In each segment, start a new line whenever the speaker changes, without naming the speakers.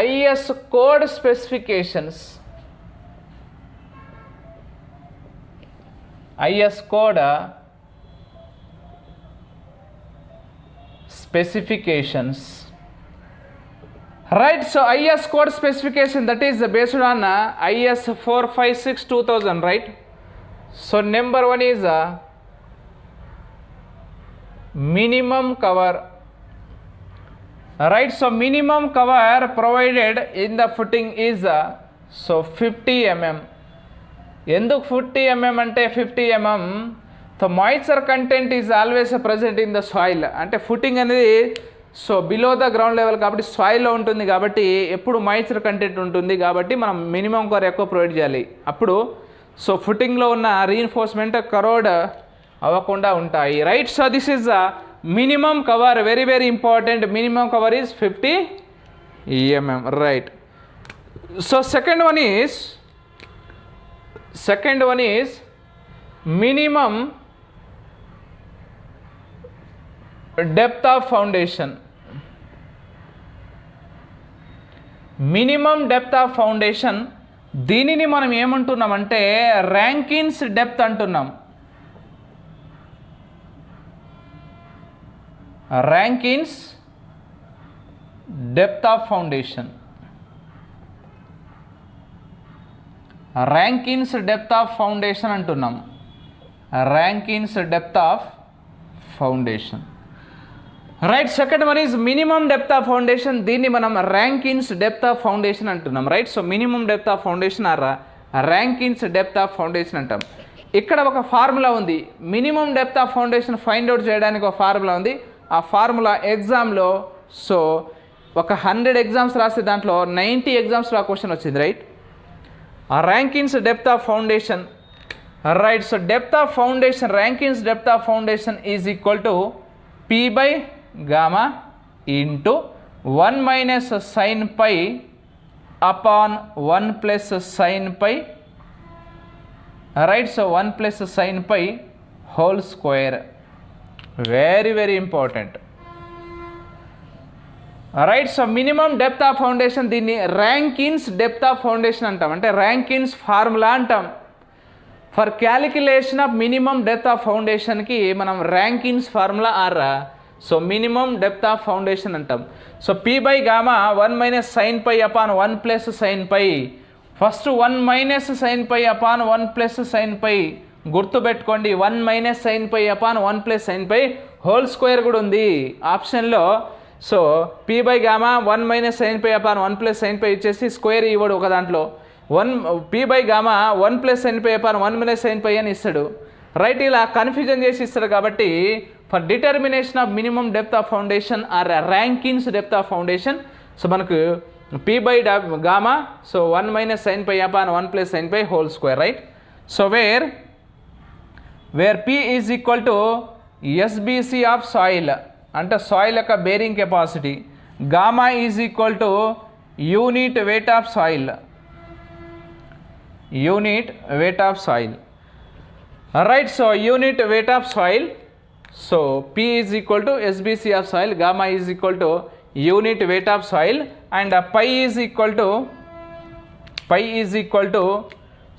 IS code specifications. IS code specifications. Right, so IS code specification, that is based on IS 456-2000, right? So number one is minimum cover. Right, so minimum cover provided in the footing is so 50 mm. ఎందుకు 50 mm అంటే 50 mm తో moisture content is always present in the soil. అంటే footing అనేది so below the ground level కాబట్టి సాయిల్లో ఉంటుంది కాబట్టి ఎప్పుడు moisture content ఉంటుంది కాబట్టి మనం మినిమం కవర్ ఎక్కువ ప్రొవైడ్ చేయాలి. అప్పుడు సో ఫుటింగ్లో ఉన్న రీఇన్ఫోర్స్మెంట్ కరోడ్ అవ్వకుండా ఉంటాయి. Right, so this is minimum cover, very very important. Minimum cover is 50 mm. Right, so second one is minimum depth of foundation. Minimum depth of foundation, దీనిని మనం ఏమంటున్నామంటే Rankine's depth అంటున్నాం. Rankins depth of foundation. Rankins depth of foundation అంటున్నాం. Rankins depth of foundation. Right, second one is minimum depth of foundation. దీన్ని మనం Rankins depth of foundation అంటున్నాం. Right, so minimum depth of foundation or Rankins depth of foundation అంటాం. ఇక్కడ ఒక formula ఉంది. Minimum depth of foundation find out చేయడానికి ఒక formula ఉంది. ఆ ఫార్ములా ఎగ్జామ్లో సో ఒక 100 ఎగ్జామ్స్ రాస్తే దాంట్లో 90 ఎగ్జామ్స్లో ఆ క్వశ్చన్ వచ్చింది. రైట్, ఆ Rankine's depth of foundation. Right, so depth of foundation, Rankine's depth of foundation is equal to P/γ into 1 - sin π upon 1 + sin π. Right, so 1 + sin π whole square. Very very important. Right, so minimum depth of foundation దీన్ని Rankine's depth of foundation అంటాం. అంటే Rankine's formula అంటాం. For calculation of minimum depth of ఫౌండేషన్కి మనం Rankine's formula or so minimum depth of foundation అంటాం. So P/γ 1 - sin π upon 1 + sin π. First 1 - sin π upon 1 + sin π గుర్తుపెట్టుకోండి. 1 - sin π upon 1 + sin π whole square కూడా ఉంది ఆప్షన్లో. So P/γ 1 - sin π upon 1 + sin π ఇచ్చేసి square ఇవ్వడు ఒక దాంట్లో. P/γ 1 + sin π అపాన్ 1 - sin π అని ఇస్తాడు. రైట్, ఇలా కన్ఫ్యూజన్ చేసి ఇస్తాడు కాబట్టి for determination of minimum depth of foundation or Rankine's depth of foundation so మనకు P/γ so 1 - sin π upon 1 + sin π whole square. Right, so where P is equal to SBC of soil అంటే soil యొక్క bearing capacity. Gamma is equal to unit weight of soil. Unit weight of soil. Right, so unit weight of soil. So P is equal to SBC of soil, gamma is equal to unit weight of soil and pi is equal to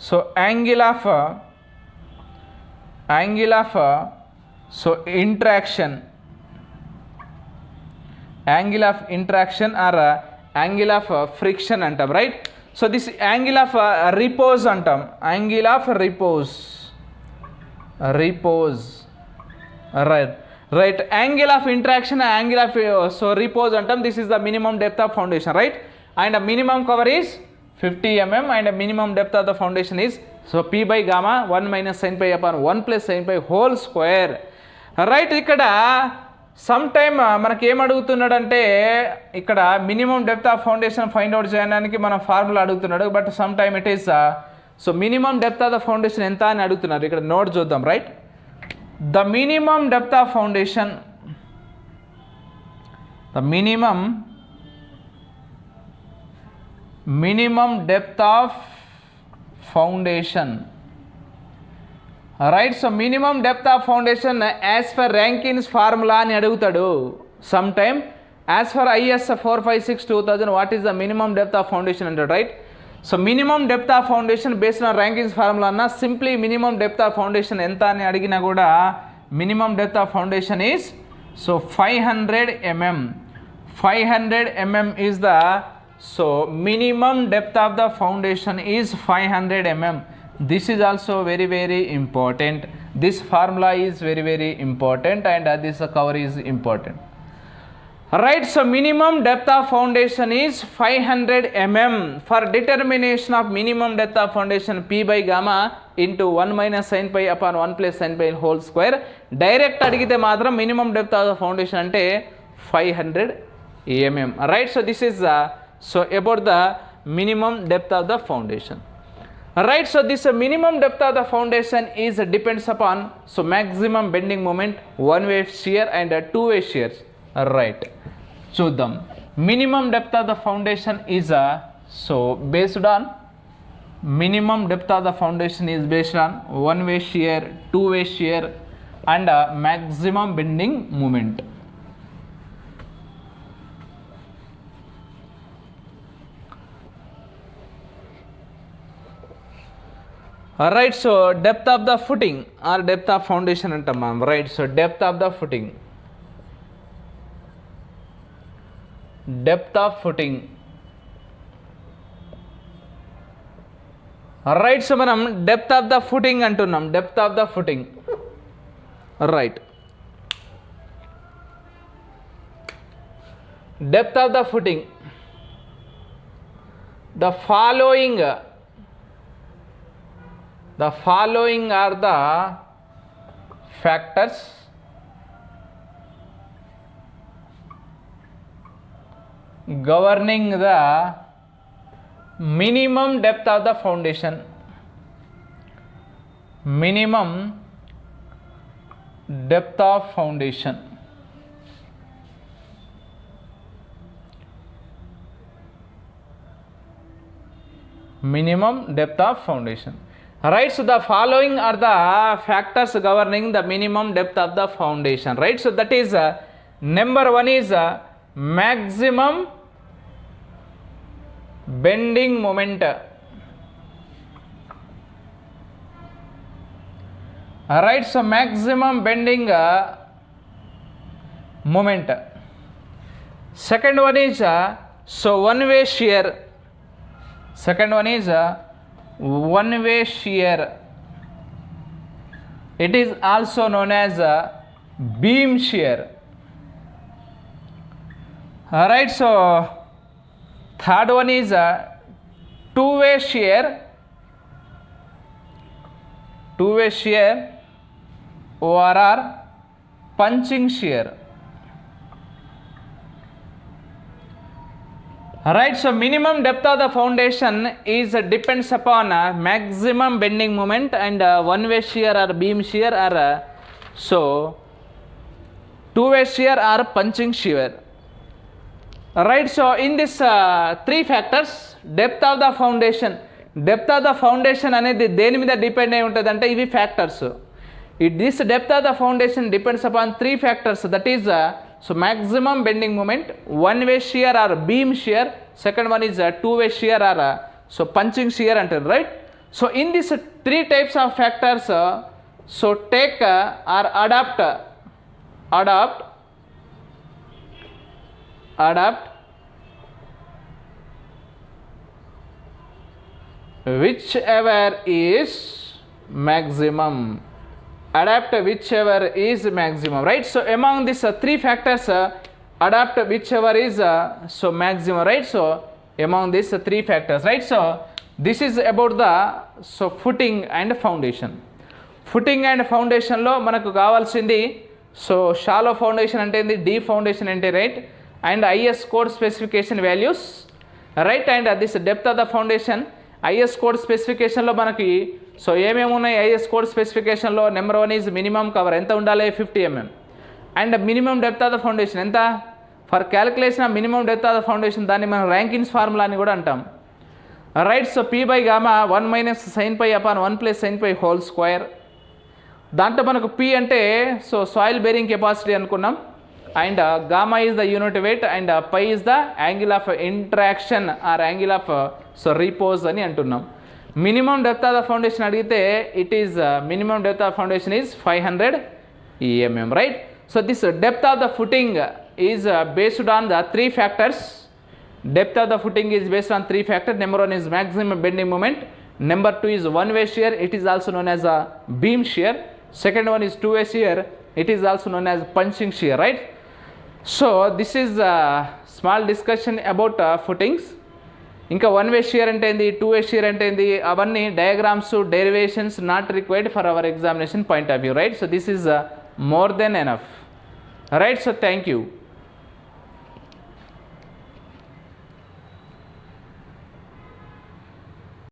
so angle of so interaction or angle of friction అంటాం. Right, so this angle of repose అంటాం. Angle of repose. Right, angle of interaction, angle of so repose అంటాం. This is the minimum depth of foundation. Right, and minimum cover is 50 mm and minimum depth of the foundation is so P/γ 1 - sin π upon 1 + sin π whole square. Right, ఇక్కడ some time మనకి ఏమడుగుతున్నాడంటే ఇక్కడ minimum depth of foundation find out చేయడానికి మనం formula అడుగుతున్నాడు. But some time it is so minimum depth of the foundation ఎంత అని అడుగుతున్నారు. ఇక్కడ నోట్ చూద్దాం. Right, the minimum depth of foundation, the minimum depth of foundation. Right, so minimum depth of foundation as per Rankine's formula అని అడుగుతాడు. Some time as for IS 456/2000 what is the minimum depth of foundation అంటాడు, right. So minimum depth of foundation based on rankings formula అన్న simply minimum depth of foundation ఎంత అని అడిగినా కూడా minimum depth of foundation is so 500 mm. 500 mm is the so minimum depth of the foundation is 500 mm. This is also very important. This formula is very important, and this cover is important, right. So minimum depth of foundation is 500 mm. For determination of minimum depth of foundation, P by gamma into 1 minus sin pi upon 1 plus sin pi whole square. Direct అడిగితే మాత్రం minimum depth of the foundation అంటే 500 mm, right. So this is so about the minimum depth of the foundation, right. So this minimum depth of the foundation is depends upon so maximum bending moment, one way shear and two way shears, right. చూద్దాం. minimum depth of the foundation is so based on minimum depth of the foundation is based on one way shear, two way shear and maximum bending moment. Right. So depth of the footing or depth of foundation అంటాం మనం, right. So depth of the footing, depth of footing, right. So మనం depth of the footing అంటున్నాం, depth of the footing, right. Depth of the footing, the following are the factors governing the minimum depth of the foundation. Minimum depth of foundation. Minimum depth of foundation, right. So the following are the factors governing the minimum depth of the foundation, right. So that is number 1 is maximum bending moment, right. So maximum bending moment. Second one is so one way shear. Second one is one way shear. It is also known as beam shear, all right. So third one is two way shear. Two way shear or punching shear, right. So minimum depth of the foundation is depends upon maximum bending moment and one way shear or beam shear or so two way shear or punching shear, right. So in this three factors, depth of the foundation అనేది దేని మీద depend అయి ఉంటుంది అంటే ఇవి factors. This depth of the foundation depends upon three factors, that is so maximum bending moment, one way shear or beam shear, second one is two way shear or so punching shear antaru, right. So in these three types of factors so take or adapt whichever is maximum, adapt whichever is maximum, right. So among these three factors adapt whichever is so maximum, right. So among these three factors, right. So this is about the so footing and foundation. Footing and foundation లో మనకు కావాల్సింది so shallow foundation అంటే ఏంది, deep foundation అంటే, right, and IS code specification values, right, and this depth of the foundation. IS code స్పెసిఫికేషన్లో మనకి so ఏమేమి ఉన్నాయి IS కోడ్ స్పెసిఫికేషన్లో? నెంబర్ 1 ఈజ్ మినిమం కవర్ ఎంత ఉండాలి, 50 mm, and minimum depth of the foundation ఎంత? For calculation of minimum depth of the foundation, దాన్ని మనం ర్యాంకిన్స్ ఫార్ములా అని కూడా అంటాం, right. So P by gamma 1 minus sine pi upon 1 plus sine pi whole square. దాంట్లో మనకు P అంటే so soil bearing capacity అనుకున్నాం, and gamma is the unit weight and pi is the angle of interaction or angle of repose అని అంటున్నాం. Minimum depth of the foundation అడిగితే it is minimum depth of foundation is 500 mm, right. So this depth of the footing is based on the 3 factors. Depth of the footing is based on 3 factors. Number 1 is maximum bending moment. Number 2 is one-way shear. It is also known as a beam shear. Second one is two-way shear. It is also known as punching shear, right? So this is a small discussion about footings. ఇంకా one way shear అంటే ఏంది, two way shear అంటే ఏంది, అవన్నీ diagrams derivations not required for hour examination point of view, right. So this is more than enough, right. So thank you.